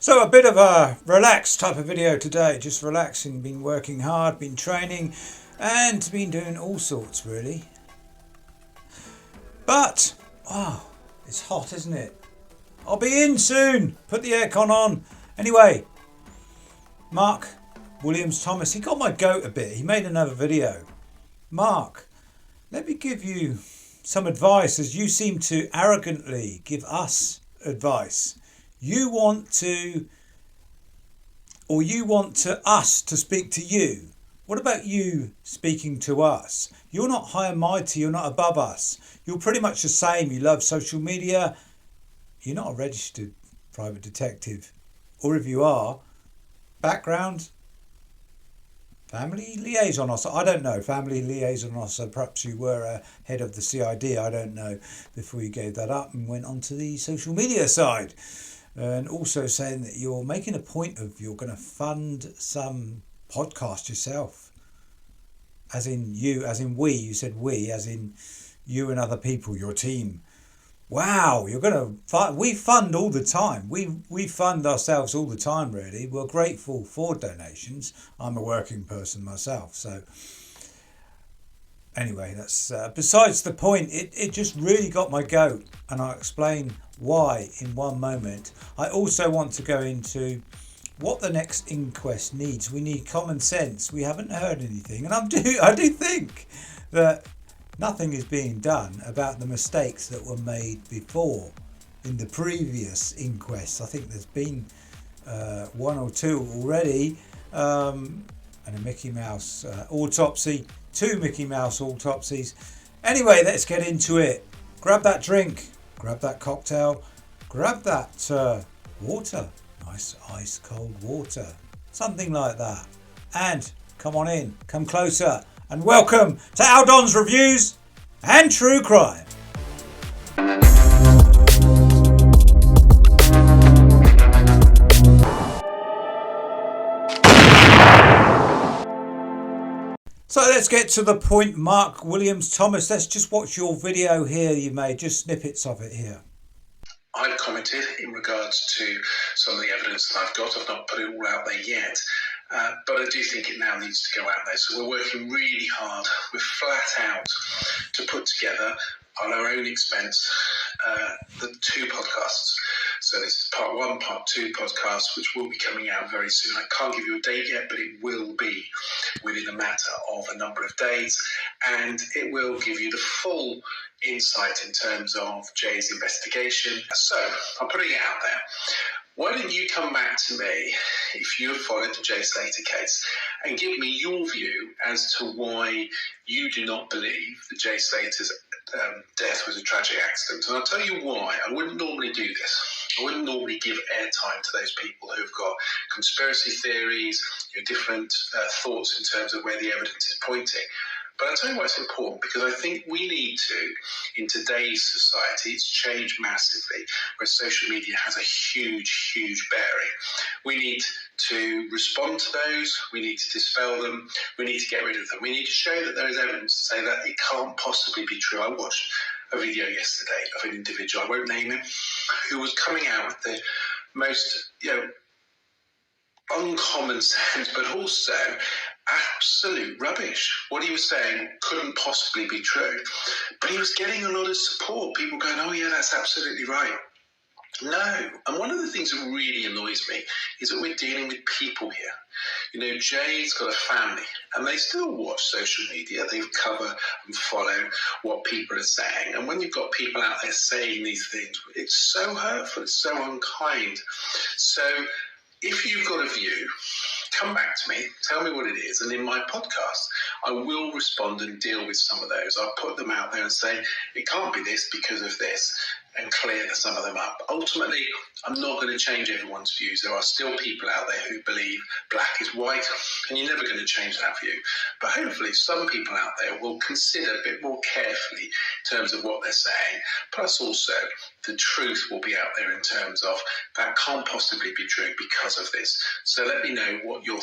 So a bit of a relaxed type of video today, just relaxing, been working hard, been training and been doing all sorts really. But, wow, it's hot, isn't it? I'll be in soon, put the aircon on. Anyway, Mark Williams Thomas, he got my goat a bit, he made another video. Mark, let me give you some advice as you seem to arrogantly give us advice. You want us to speak to you. What about you speaking to us? You're not high and mighty, you're not above us. You're pretty much the same. You love social media. You're not a registered private detective. Or if you are, background, family liaison officer. I don't know, family liaison officer. Perhaps you were a head of the CID, I don't know, before you gave that up and went on to the social media side. And also saying that you're making a point of you're going to fund some podcast yourself. As in you, as in we, you said we, as in you and other people, your team. Wow, you're going to fund, we fund all the time. We fund ourselves all the time, really. We're grateful for donations. I'm a working person myself, so anyway, that's besides the point. It just really got my goat, and I'll explain why in one moment. I also want to go into what the next inquest needs. We need common sense. We haven't heard anything, and I do think that nothing is being done about the mistakes that were made before in the previous inquests. I think there's been one or two already, and a Mickey Mouse autopsy, 2 Mickey Mouse autopsies. Anyway, let's get into it. Grab that drink, grab that cocktail, grab that water, nice ice cold water, something like that. And come on in, come closer, and welcome to Al Don's Reviews and True Crime. So let's get to the point, Mark Williams Thomas. Let's just watch your video here you made, just snippets of it here. I've commented in regards to some of the evidence that I've got. I've not put it all out there yet, but I do think it now needs to go out there. So we're working really hard. We're flat out to put together on our own expense the 2 podcasts. So this is part 1, part 2 podcast, which will be coming out very soon. I can't give you a date yet, but it will be within a matter of a number of days, and it will give you the full insight in terms of Jay's investigation. So I'm putting it out there. Why don't you come back to me if you have followed the Jay Slater case and give me your view as to why you do not believe that Jay Slater's death was a tragic accident. And I'll tell you why. I wouldn't normally do this. I wouldn't normally give airtime to those people who've got conspiracy theories, different thoughts in terms of where the evidence is pointing. But I'll tell you why it's important, because I think we need to, in today's society, it's changed massively, where social media has a huge, huge bearing. We need to respond to those, we need to dispel them, we need to get rid of them. We need to show that there is evidence to say that it can't possibly be true. I watched a video yesterday of an individual, I won't name him, who was coming out with the most, uncommon sense, but also absolute rubbish. What he was saying couldn't possibly be true, but he was getting a lot of support. People going, oh yeah, that's absolutely right. No. And one of the things that really annoys me is that we're dealing with people here. Jay's got a family, and they still watch social media. They cover and follow what people are saying. And when you've got people out there saying these things, it's so hurtful, it's so unkind. So if you've got a view, come back to me, tell me what it is, and in my podcast, I will respond and deal with some of those. I'll put them out there and say, it can't be this because of this, and clear some of them up. Ultimately, I'm not going to change everyone's views. There are still people out there who believe black is white, and you're never going to change that view. But hopefully some people out there will consider a bit more carefully in terms of what they're saying. Plus also, the truth will be out there in terms of that can't possibly be true because of this. So let me know what you're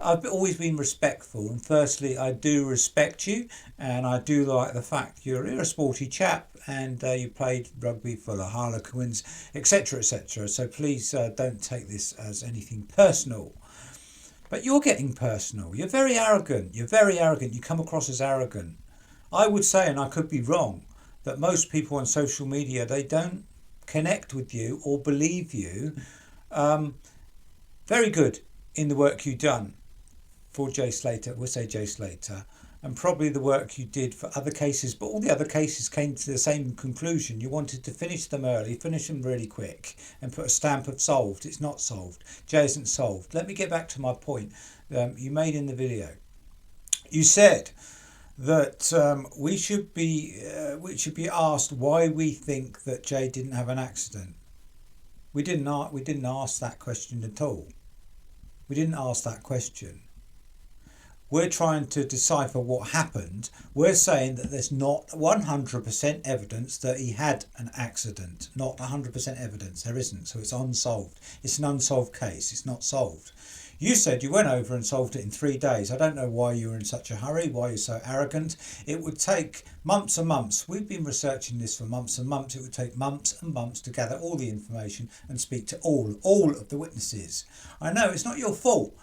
I've always been respectful, and firstly, I do respect you, and I do like the fact you're a sporty chap, and you played rugby for the Harlequins, etc., etc. So please don't take this as anything personal. But you're getting personal. You're very arrogant. You're very arrogant. You come across as arrogant. I would say, and I could be wrong, that most people on social media, they don't connect with you or believe you. Very good in the work you've done for Jay Slater, we'll say Jay Slater, and probably the work you did for other cases, but all the other cases came to the same conclusion. You wanted to finish them early, finish them really quick, and put a stamp of solved. It's not solved. Jay isn't solved. Let me get back to my point you made in the video. You said that we should be asked why we think that Jay didn't have an accident. We didn't ask that question at all. We didn't ask that question. We're trying to decipher what happened. We're saying that there's not 100% evidence that he had an accident. Not 100% evidence. There isn't. So it's unsolved. It's an unsolved case. It's not solved. You said you went over and solved it in 3 days. I don't know why you were in such a hurry, why you're so arrogant. It would take months and months. We've been researching this for months and months. It would take months and months to gather all the information and speak to all of the witnesses. I know it's not your fault.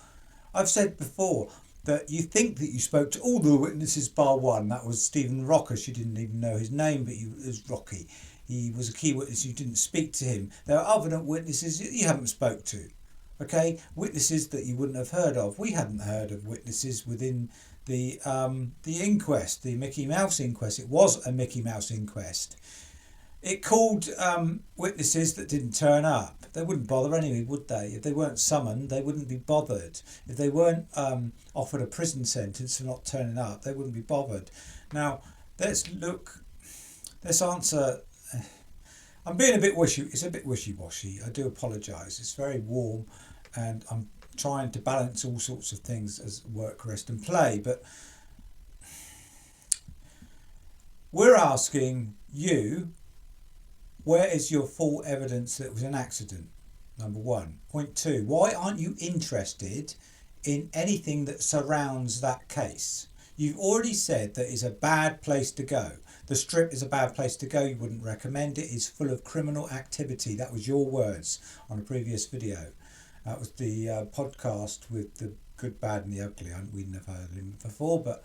I've said before that you think that you spoke to all the witnesses bar one. That was Stephen Rockus. You didn't even know his name, but he was Rocky. He was a key witness. You didn't speak to him. There are other witnesses you haven't spoke to. Okay, witnesses that you wouldn't have heard of. We hadn't heard of witnesses within the inquest, the Mickey Mouse inquest. It was a Mickey Mouse inquest. It called witnesses that didn't turn up. They wouldn't bother anyway, would they? If they weren't summoned, they wouldn't be bothered. If they weren't offered a prison sentence for not turning up, they wouldn't be bothered. Now, let's answer. I'm being a bit wishy. It's a bit wishy-washy. I do apologise. It's very warm, and I'm trying to balance all sorts of things as work, rest, and play. But we're asking you, where is your full evidence that it was an accident? Number one. Point two, why aren't you interested in anything that surrounds that case? You've already said that it's a bad place to go. The strip is a bad place to go. You wouldn't recommend it. It's full of criminal activity. That was your words on a previous video. That was the podcast with the good, bad and the ugly. We'd never heard of him before, but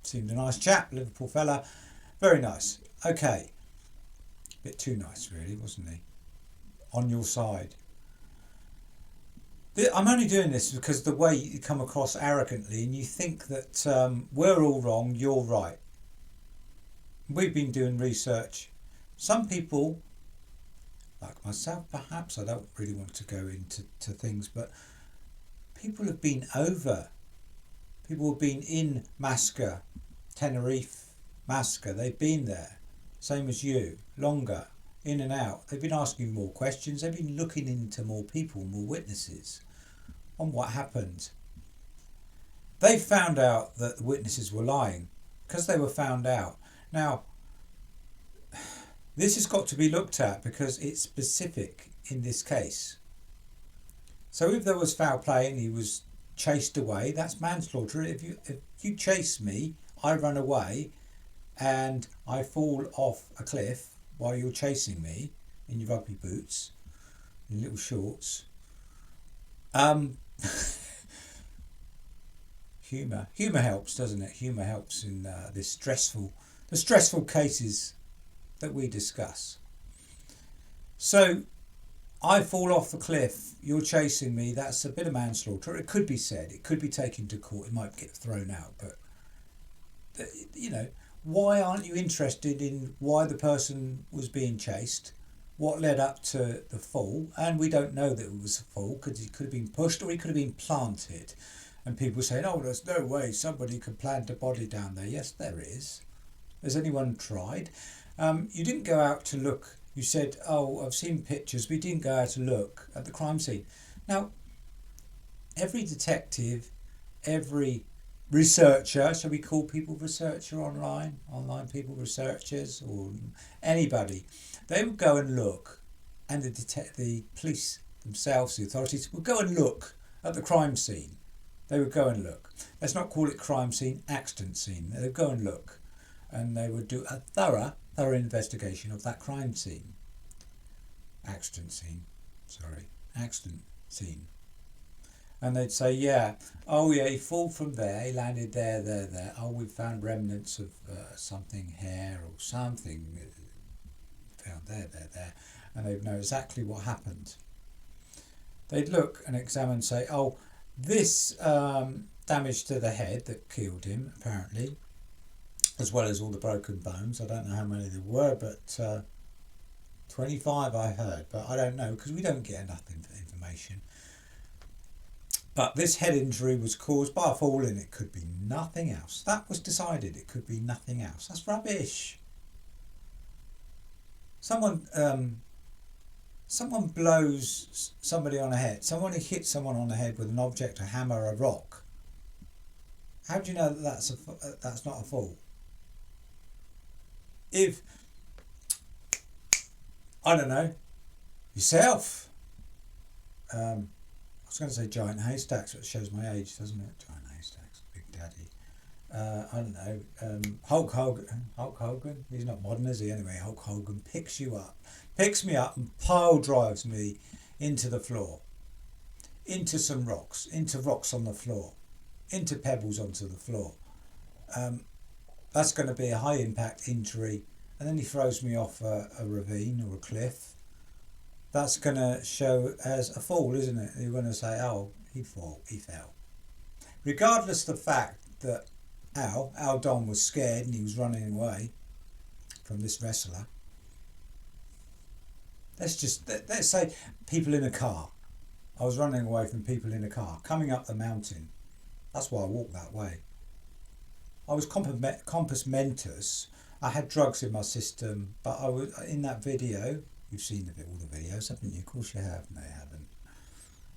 seemed a nice chap, Liverpool fella. Very nice. Okay. Bit too nice, really, wasn't he? On your side. I'm only doing this because the way you come across arrogantly and you think that we're all wrong, you're right. We've been doing research. Some people, like myself perhaps, I don't really want to go into things, but people have been over. People have been in Masca, Tenerife, Masca. They've been there. Same as you, longer, in and out. They've been asking more questions. They've been looking into more people, more witnesses on what happened. They found out that the witnesses were lying because they were found out. Now, this has got to be looked at because it's specific in this case. So if there was foul play and he was chased away, that's manslaughter. If you chase me, I run away and I fall off a cliff while you're chasing me in your rugby boots, in little shorts. Humour helps, doesn't it? Humour helps in the stressful cases that we discuss. So I fall off the cliff, you're chasing me, that's a bit of manslaughter. It could be said, it could be taken to court, it might get thrown out, but why aren't you interested in why the person was being chased, what led up to the fall? And we don't know that it was a fall because he could have been pushed or he could have been planted. And people saying, oh, there's no way somebody could plant a body down there. Yes, there is. Has anyone tried? You didn't go out to look. You said, oh, I've seen pictures. We didn't go out to look at the crime scene. Now, every detective, every researcher, shall we call people researcher online people researchers, or anybody, they would go and look, and the police themselves, the authorities, would go and look at the crime scene. They would go and look. Let's not call it crime scene, accident scene. They would go and look, and they would do a thorough investigation of that crime scene. Accident scene. And they'd say, yeah, oh yeah, he fell from there, he landed there. Oh, we found remnants of something, hair or something, found there. And they'd know exactly what happened. They'd look and examine and say, oh, this damage to the head that killed him, apparently, as well as all the broken bones. I don't know how many there were, but 25 I heard, but I don't know because we don't get enough information. But this head injury was caused by a fall and it could be nothing else. That was decided, it could be nothing else. That's rubbish. Someone blows somebody on the head. Someone hits someone on the head with an object, a hammer, a rock. How do you know that that's not a fall? If, I don't know, yourself. I was going to say giant haystacks, but it shows my age, doesn't it? Giant haystacks, Big Daddy. I don't know. Hulk Hogan. He's not modern, is he? Anyway, Hulk Hogan picks me up, and pile drives me into the floor, into some rocks, into rocks on the floor, into pebbles onto the floor. That's going to be a high impact injury, and then he throws me off a ravine or a cliff. That's going to show as a fall, isn't it? You're going to say, oh, he fell. Regardless of the fact that Al Don was scared and he was running away from this wrestler. Let's say people in a car. I was running away from people in a car, coming up the mountain. That's why I walked that way. I was compos mentis. I had drugs in my system, but I was in that video. You've seen all the videos, haven't you? Of course you have. No, you haven't.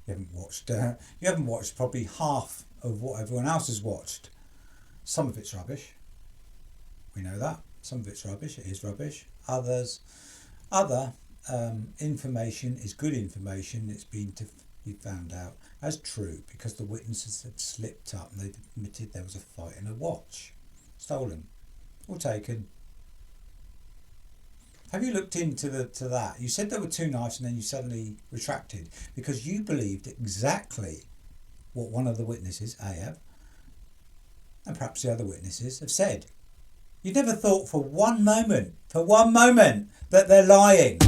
You haven't watched. You haven't watched probably half of what everyone else has watched. Some of it's rubbish. We know that. Some of it's rubbish. It is rubbish. Other information is good information. It's been to be found out as true because the witnesses had slipped up and they admitted there was a fight in a watch. Stolen. Or taken. Have you looked into that? You said there were 2 knives and then you suddenly retracted because you believed exactly what one of the witnesses, Ahab, and perhaps the other witnesses have said. You never thought for one moment that they're lying,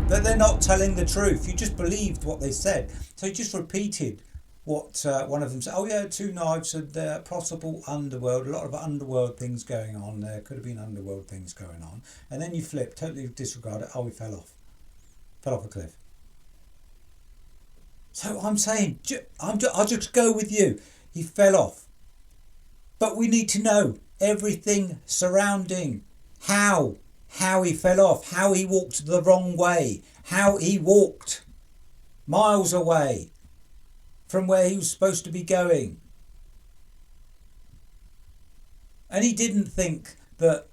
that they're not telling the truth. You just believed what they said. So you just repeated what one of them said. Oh yeah, 2 knives and possible underworld, a lot of underworld things going on. There could have been underworld things going on. And then you flip, totally disregard it. Oh, he fell off a cliff. So I'm saying, I'll just go with you. He fell off. But we need to know everything surrounding how he fell off, how he walked the wrong way, how he walked miles away from where he was supposed to be going. And he didn't think that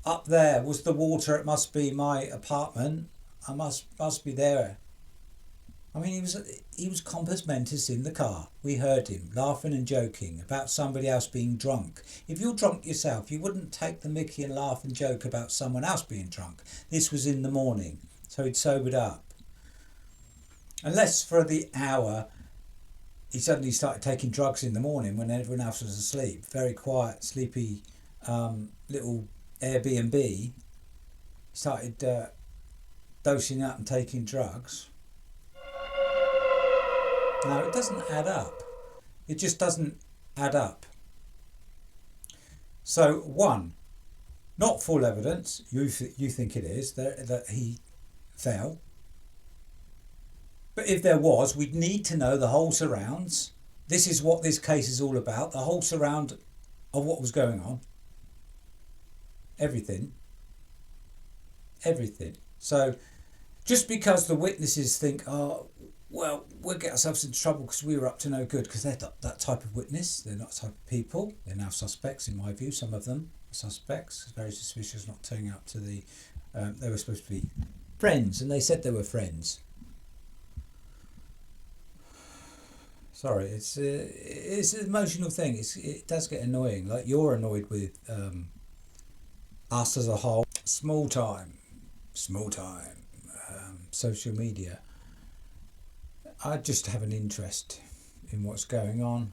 up there was the water, it must be my apartment, I must be there. I mean, he was compos mentis in the car. We heard him laughing and joking about somebody else being drunk. If you're drunk yourself, you wouldn't take the mickey and laugh and joke about someone else being drunk. This was in the morning, so he'd sobered up. Unless for the hour, he suddenly started taking drugs in the morning when everyone else was asleep. Very quiet, sleepy little Airbnb. He started dosing up and taking drugs. No, it doesn't add up. It just doesn't add up. So, 1, not full evidence, you think it is, that he fell. But if there was, we'd need to know the whole surrounds. This is what this case is all about, the whole surround of what was going on. Everything. So, just because the witnesses think, oh, well, we'll get ourselves into trouble because we were up to no good, because they're not that type of witness, they're not that type of people, they're now suspects in my view, some of them are suspects, very suspicious, not turning up to the, they were supposed to be friends, and they said they were friends. Sorry, it's an emotional thing. It does get annoying. Like you're annoyed with us as a whole. Small time, social media. I just have an interest in what's going on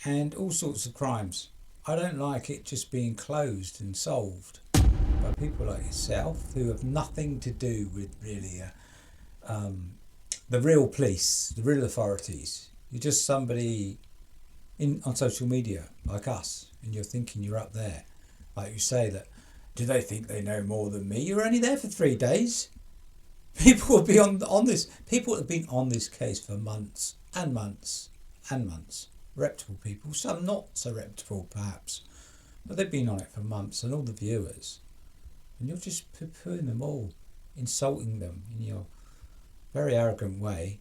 and all sorts of crimes. I don't like it just being closed and solved by people like yourself who have nothing to do with really the real police, the real authorities. You're just somebody on social media like us, and you're thinking you're up there. Like you say that, do they think they know more than me? You're only there for 3 days. People will be on this. People have been on this case for months and months and months. Reputable people, some not so reputable perhaps, but they've been on it for months, and all the viewers, and you're just poo-pooing them all, insulting them in your very arrogant way,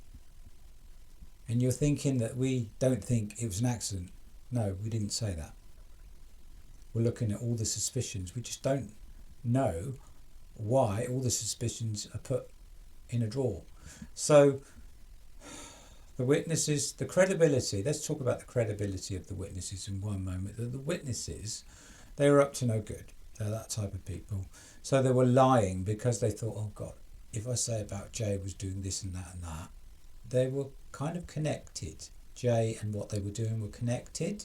and you're thinking that we don't think it was an accident. No, we didn't say that. We're looking at all the suspicions. We just don't know why all the suspicions are put in a drawer. So the witnesses, the credibility, let's talk about the credibility of the witnesses in one moment. The witnesses, they were up to no good. They're that type of people. So they were lying because they thought, oh God, if I say about Jay was doing this and that and that, they were kind of connected. Jay and what they were doing were connected.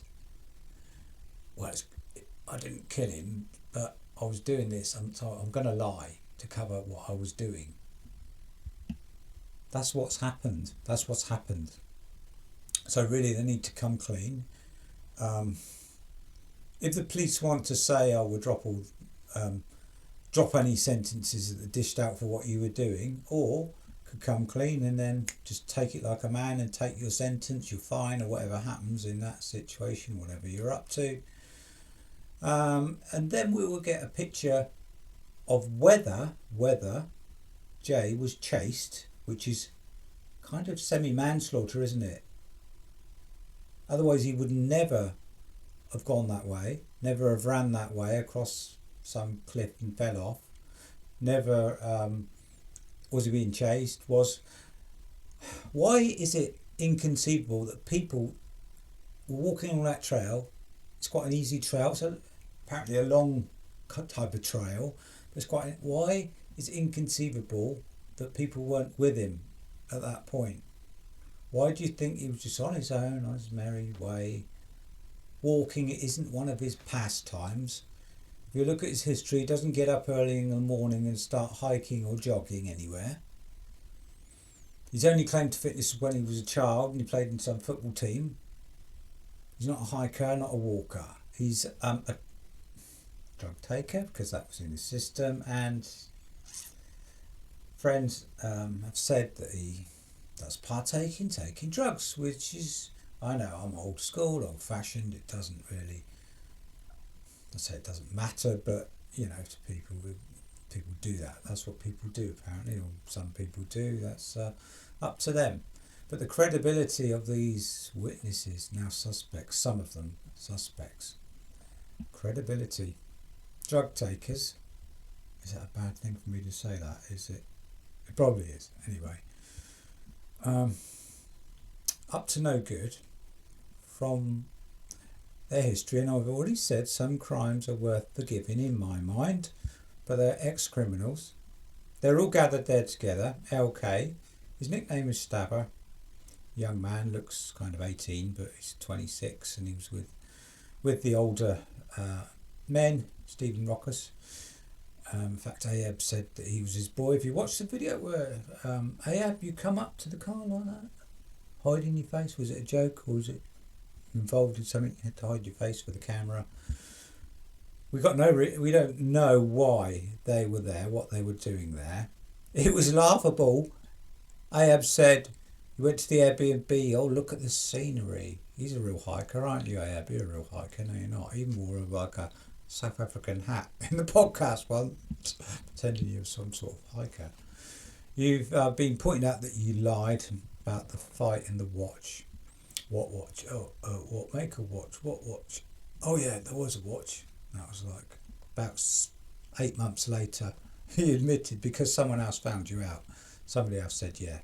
Well, I didn't kill him, but I was doing this, so I'm going to lie to cover what I was doing. That's what's happened. That's what's happened. So really, they need to come clean. If the police want to say, "Oh, we'll drop any sentences that are dished out for what you were doing," or could come clean and then just take it like a man and take your sentence, your fine, or whatever happens in that situation, whatever you're up to. And then we will get a picture of whether Jay was chased, which is kind of semi-manslaughter, isn't it? Otherwise he would never have gone that way, never have ran that way across some cliff and fell off, never was he being chased. Why is it inconceivable that people were walking on that trail? It's quite an easy trail, so apparently a long type of trail. Why is it inconceivable that people weren't with him at that point? Why do you think he was just on his own, on his merry way? Walking isn't one of his pastimes. If you look at his history, he doesn't get up early in the morning and start hiking or jogging anywhere. His only claim to fitness was when he was a child and he played in some football team. He's not a hiker, not a walker. He's a drug taker because that was in his system, and friends have said that he does partake in taking drugs, which is, I know I'm old school, old fashioned. It doesn't really, I say it doesn't matter, but you know, to people do that. That's what people do apparently, or some people do. That's up to them. But the credibility of these witnesses, now suspects, some of them suspects, credibility, drug takers. Is that a bad thing for me to say that? Is it? It probably is. Anyway, up to no good from their history, and I've already said some crimes are worth forgiving in my mind, but they're ex-criminals. They're all gathered there together. LK, his nickname is Stabber. Young man, looks kind of 18, but he's 26, and he was with the older men, Stephen Rockus. In fact, Ahab said that he was his boy. If you watch the video where Ahab, you come up to the car like that, hiding your face, was it a joke or was it involved in something? You had to hide your face for the camera. We don't know why they were there, what they were doing there. It was laughable. Ahab said, he went to the Airbnb, oh, look at the scenery. He's a real hiker, aren't you, Ahab? You're a real hiker. No, you're not. Even more of like a South African hat in the podcast once, pretending you're some sort of hiker. You've been pointing out that you lied about the fight in the watch. What watch? What make a watch? What watch? Oh yeah, there was a watch. That was like about 8 months later. He admitted because someone else found you out. Somebody else said, yeah,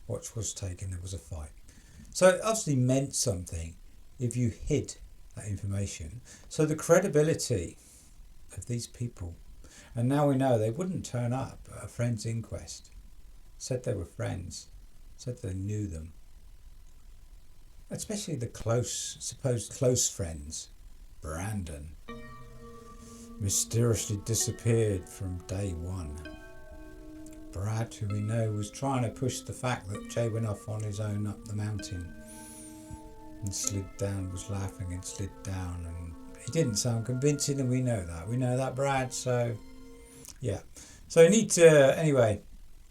watch was taken, there was a fight. So it obviously meant something if you hid that information. So the credibility of these people, and now we know they wouldn't turn up at a friend's inquest, said they were friends, said they knew them, especially the supposed close friends. Brandon mysteriously disappeared from day one. Brad, who we know was trying to push the fact that Jay went off on his own up the mountain and slid down, was laughing and slid down, and he didn't sound convincing, and we know that Brad. So yeah, so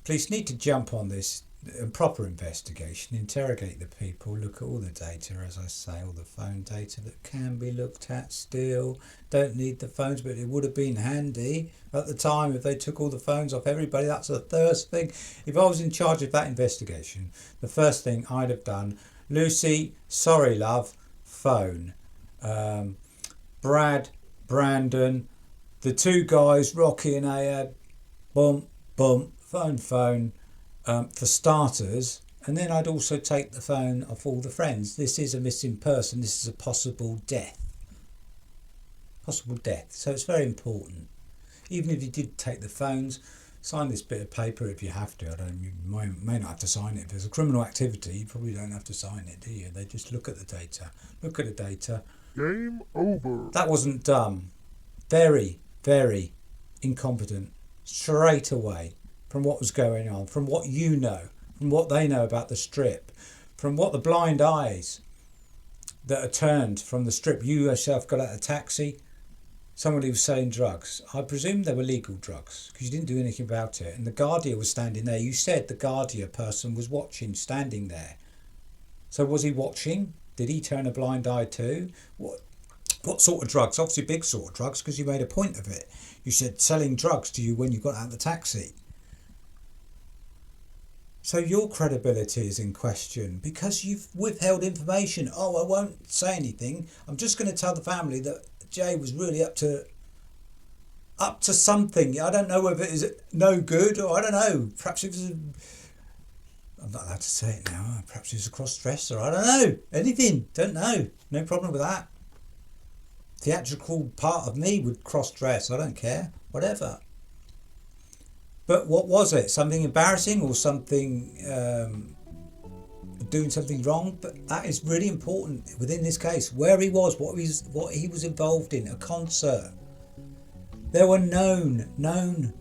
police need to jump on this, a proper investigation, interrogate the people, look at all the data, as I say, all the phone data that can be looked at still. Don't need the phones, but it would have been handy at the time if they took all the phones off everybody. That's the first thing. If I was in charge of that investigation, the first thing I'd have done, Lucy, sorry love, phone. Brad, Brandon, the two guys, Rocky and Ahab, bump, phone, for starters, and then I'd also take the phone off all the friends. This is a missing person. This is a possible death. So it's very important. Even if you did take the phones, sign this bit of paper if you have to. You may not have to sign it. If there's a criminal activity, you probably don't have to sign it, do you? They just look at the data. Game over. That wasn't done. Very, very incompetent. Straight away. From what was going on, from what you know, from what they know about the strip, from what the blind eyes that are turned from the strip. You yourself got out of a taxi, somebody was selling drugs. I presume they were legal drugs because you didn't do anything about it. And the Guardia was standing there. You said the Guardia person was watching, standing there. So was he watching? Did he turn a blind eye too? What sort of drugs? Obviously big sort of drugs, because you made a point of it. You said selling drugs to you when you got out of the taxi. So your credibility is in question because you've withheld information. Oh, I won't say anything. I'm just going to tell the family that Jay was really up to something. I don't know whether it is no good or I don't know. Perhaps it was I'm not allowed to say it now. Perhaps it was a cross-dresser. I don't know. Anything. Don't know. No problem with that. Theatrical part of me would cross-dress. I don't care. Whatever. But what was it? Something embarrassing or something, doing something wrong? But that is really important within this case. Where he was, what he was involved in, a concert. There were known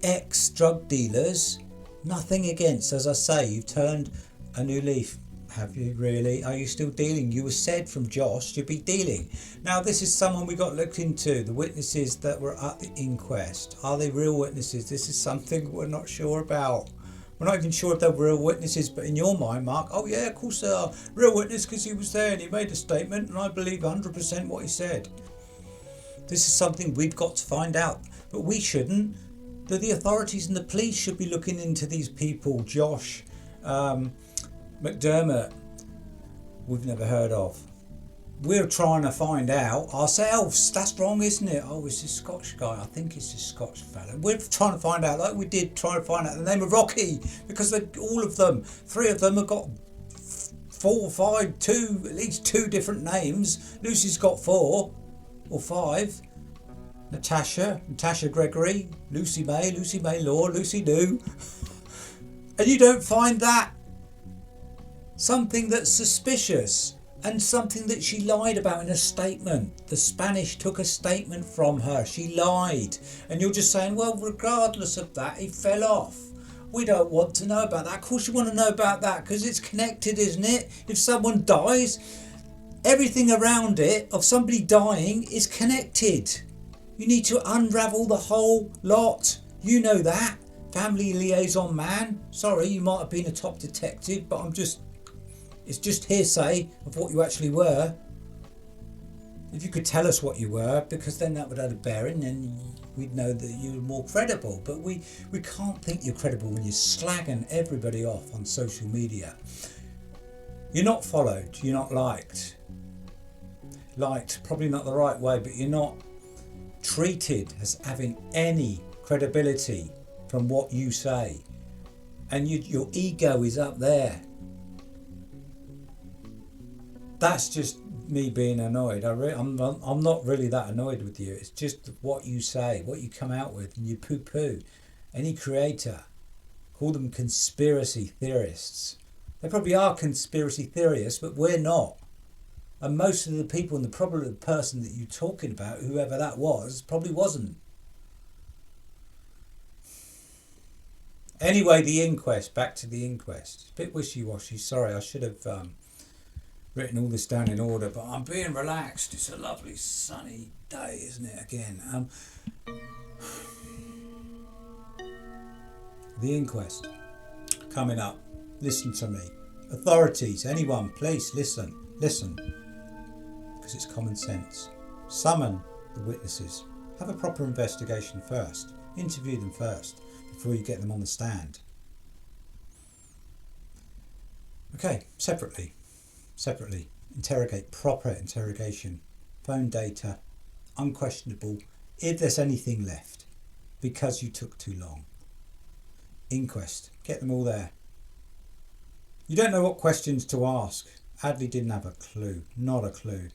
ex-drug dealers. Nothing against, as I say, you've turned a new leaf. Have you really? Are you still dealing? You were said from Josh you'd be dealing. Now this is someone we got looked into. The witnesses that were at the inquest. Are they real witnesses? This is something we're not sure about. We're not even sure if they're real witnesses, but in your mind, Mark, oh yeah, of course they are. Real witness because he was there and he made a statement and I believe 100% what he said. This is something we've got to find out. But we shouldn't. The authorities and the police should be looking into these people. Josh, McDermott, we've never heard of. We're trying to find out ourselves. That's wrong, isn't it? Oh, it's a Scotch guy. I think it's a Scotch fella. We're trying to find out, like we did, try to find out the name of Rocky, because all of them, 3 of them have got 4, 5, at least 2 different names. Lucy's got 4 or 5. Natasha Gregory, Lucy May Law, Lucy New. And you don't find that. Something that's suspicious and something that she lied about in a statement. The Spanish took a statement from her. She lied. And you're just saying, well, regardless of that, he fell off. We don't want to know about that. Of course you want to know about that because it's connected, isn't it? If someone dies, everything around it of somebody dying is connected. You need to unravel the whole lot. You know that. Family liaison man. Sorry, you might have been a top detective, but it's just hearsay of what you actually were. If you could tell us what you were, because then that would have a bearing and we'd know that you're more credible. But we can't think you're credible when you're slagging everybody off on social media. You're not followed, you're not liked. Liked, probably not the right way, but you're not treated as having any credibility from what you say. And your ego is up there. That's just me being annoyed. I'm not really that annoyed with you. It's just what you say, what you come out with, and you poo-poo any creator. Call them conspiracy theorists. They probably are conspiracy theorists, but we're not. And most of the people, and probably the person that you're talking about, whoever that was, probably wasn't. Anyway, the inquest. Back to the inquest. It's a bit wishy-washy. Sorry, I should have written all this down in order, but I'm being relaxed. It's a lovely sunny day, isn't it? Again, the inquest coming up. Listen to me, authorities, anyone, please listen, because it's common sense. Summon the witnesses. Have a proper investigation first. Interview them first before you get them on the stand. Okay, separately. Interrogate, proper interrogation, phone data, unquestionable, if there's anything left, because you took too long. Inquest, get them all there. You don't know what questions to ask. Adley didn't have a clue, not a clue.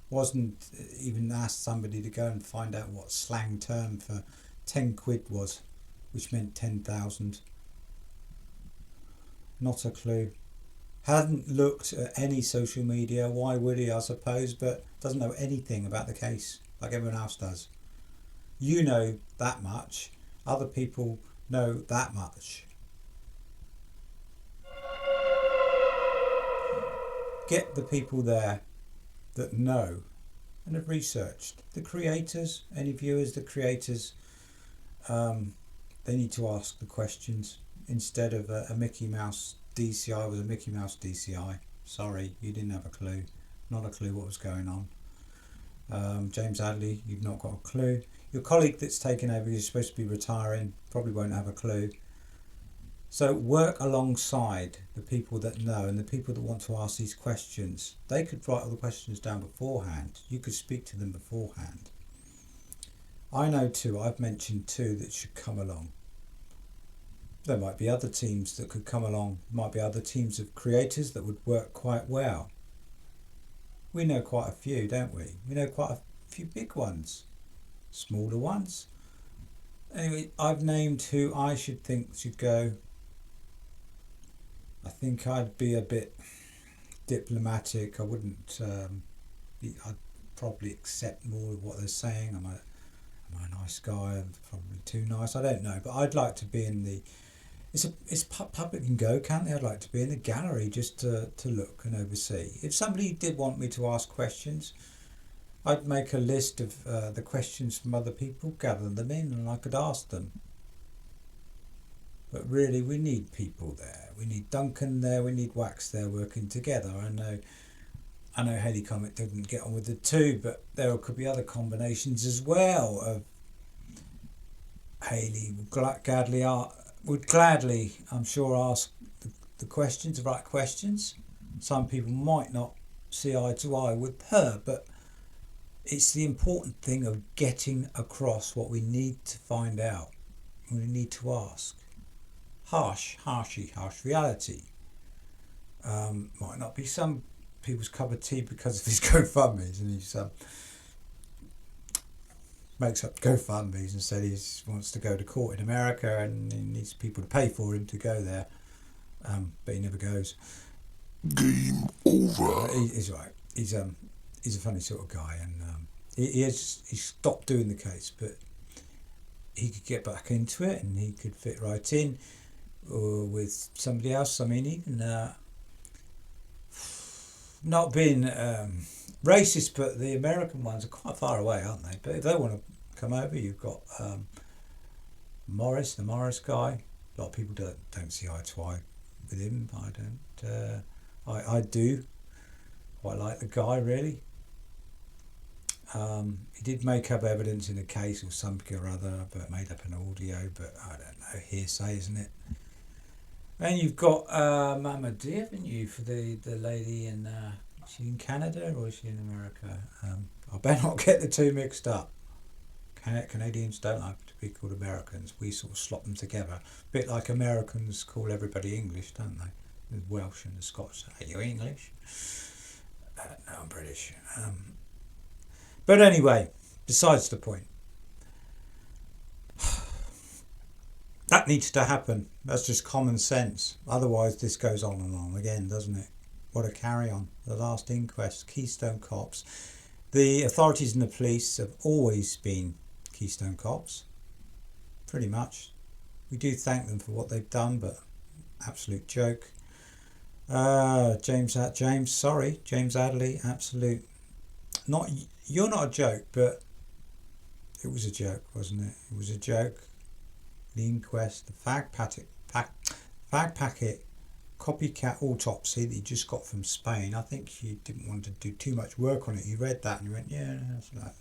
Wasn't even asked somebody to go and find out what slang term for 10 quid was, which meant 10,000. Not a clue. Hadn't looked at any social media, why would he, I suppose, but doesn't know anything about the case, like everyone else does. You know that much, other people know that much. Get the people there that know and have researched. The creators, any viewers, the creators, they need to ask the questions instead of a Mickey Mouse DCI was a Mickey Mouse DCI. Sorry, you didn't have a clue. Not a clue what was going on. James Adley, you've not got a clue. Your colleague that's taken over, you're supposed to be retiring, probably won't have a clue. So work alongside the people that know and the people that want to ask these questions. They could write all the questions down beforehand. You could speak to them beforehand. I know two, I've mentioned two that should come along. There might be other teams that could come along. Might be other teams of creators that would work quite well. We know quite a few, don't we? We know quite a few big ones, smaller ones. Anyway, I've named who I should think should go. I think I'd be a bit diplomatic. I wouldn't. I'd probably accept more of what they're saying. Am I a nice guy? I'm probably too nice. I don't know, but I'd like to be in the. It's public can go, can't they? I'd like to be in the gallery just to look and oversee. If somebody did want me to ask questions, I'd make a list of the questions from other people, gather them in, and I could ask them. But really, we need people there. We need Duncan there. We need Wax there working together. I know Haley Comet didn't get on with the two, but there could be other combinations as well. Of Haley would gladly, I'm sure, ask the questions, the right questions. Some people might not see eye to eye with her, but it's the important thing of getting across what we need to find out, what we need to ask. Harsh reality. Might not be some people's cup of tea because of his GoFundMes, and he's makes up GoFundMes and said he wants to go to court in America and he needs people to pay for him to go there, but he never goes. Game over. He's right. He's a funny sort of guy, and he stopped doing the case, but he could get back into it and he could fit right in with somebody else. I mean, even not being racist, but the American ones are quite far away, aren't they? But if they want to come over, you've got Morris, the Morris guy. A lot of people don't see eye to eye with him. I don't. I do. Quite like the guy, really. He did make up evidence in a case or something or other, but made up an audio. But I don't know, hearsay, isn't it? And you've got MWT, haven't you, for the lady in. Is she in Canada or is she in America? I better not get the two mixed up. Canadians don't like to be called Americans. We sort of slop them together. A bit like Americans call everybody English, don't they? The Welsh and the Scots. Are you English? No, I'm British. But anyway, besides the point. That needs to happen. That's just common sense. Otherwise, this goes on and on again, doesn't it? What a carry on. The last inquest, Keystone Cops. The authorities and the police have always been Keystone Cops. Pretty much. We do thank them for what they've done, but absolute joke. James Adderley, absolute. You're not a joke, but it was a joke, wasn't it? It was a joke. The inquest, the fag packet copycat autopsy that you just got from Spain. I think you didn't want to do too much work on it. You read that and you went, yeah, that's that.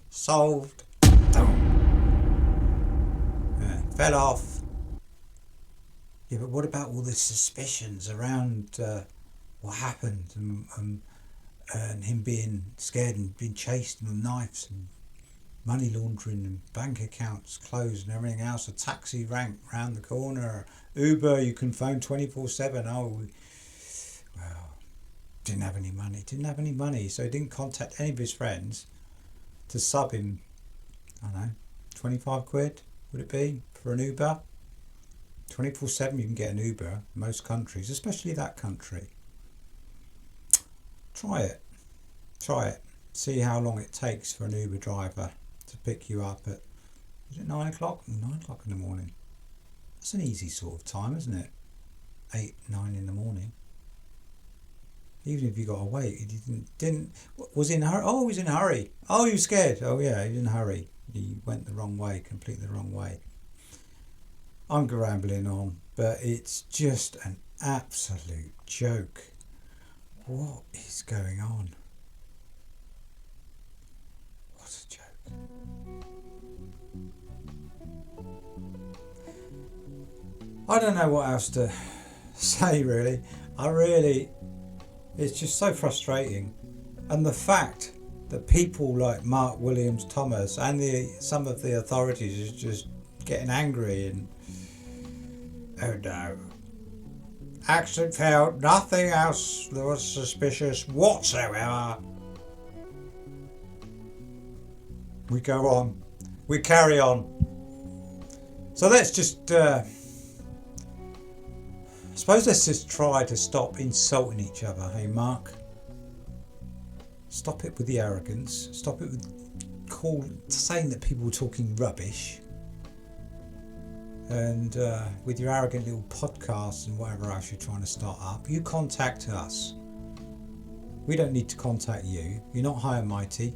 Solved. Yeah, fell off. Yeah, but what about all the suspicions around what happened and him being scared and being chased with knives and money laundering and bank accounts closed and everything else, a taxi rank round the corner, Uber you can phone 24/7. Well, didn't have any money, so he didn't contact any of his friends to sub him, I don't know, 25 quid would it be for an Uber? 24/7 you can get an Uber in most countries, especially that country. Try it, see how long it takes for an Uber driver to pick you up at, is it 9 o'clock? 9 o'clock in the morning. That's an easy sort of time, isn't it? 8, 9 in the morning. Even if you got to wait, he didn't was in a hurry. Oh, he was in a hurry. Oh, he was scared. Oh yeah, he was in a hurry. He went the wrong way, completely the wrong way. I'm rambling on, but it's just an absolute joke. What is going on? What a joke. I don't know what else to say really. It's just so frustrating. And the fact that people like Mark Williams Thomas and some of the authorities is just getting angry and, oh no, accident failed, nothing else that was suspicious whatsoever. We go on, we carry on. So let's just suppose let's just try to stop insulting each other, hey Mark? Stop it with the arrogance, stop it with saying that people are talking rubbish, and with your arrogant little podcasts and whatever else you're trying to start up, you contact us. We don't need to contact you, you're not high and mighty.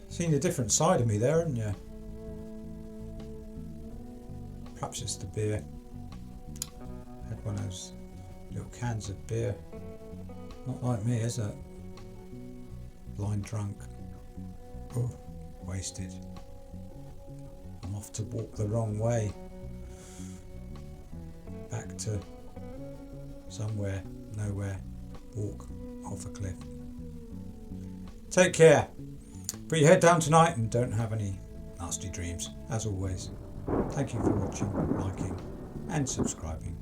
Seen a different side of me there, haven't you? Perhaps it's the beer. I had one of those little cans of beer. Not like me, is it? Blind drunk. Oh, wasted. I'm off to walk the wrong way. Back to somewhere, nowhere. Walk off a cliff. Take care. Put your head down tonight and don't have any nasty dreams. As always. Thank you for watching, liking and subscribing.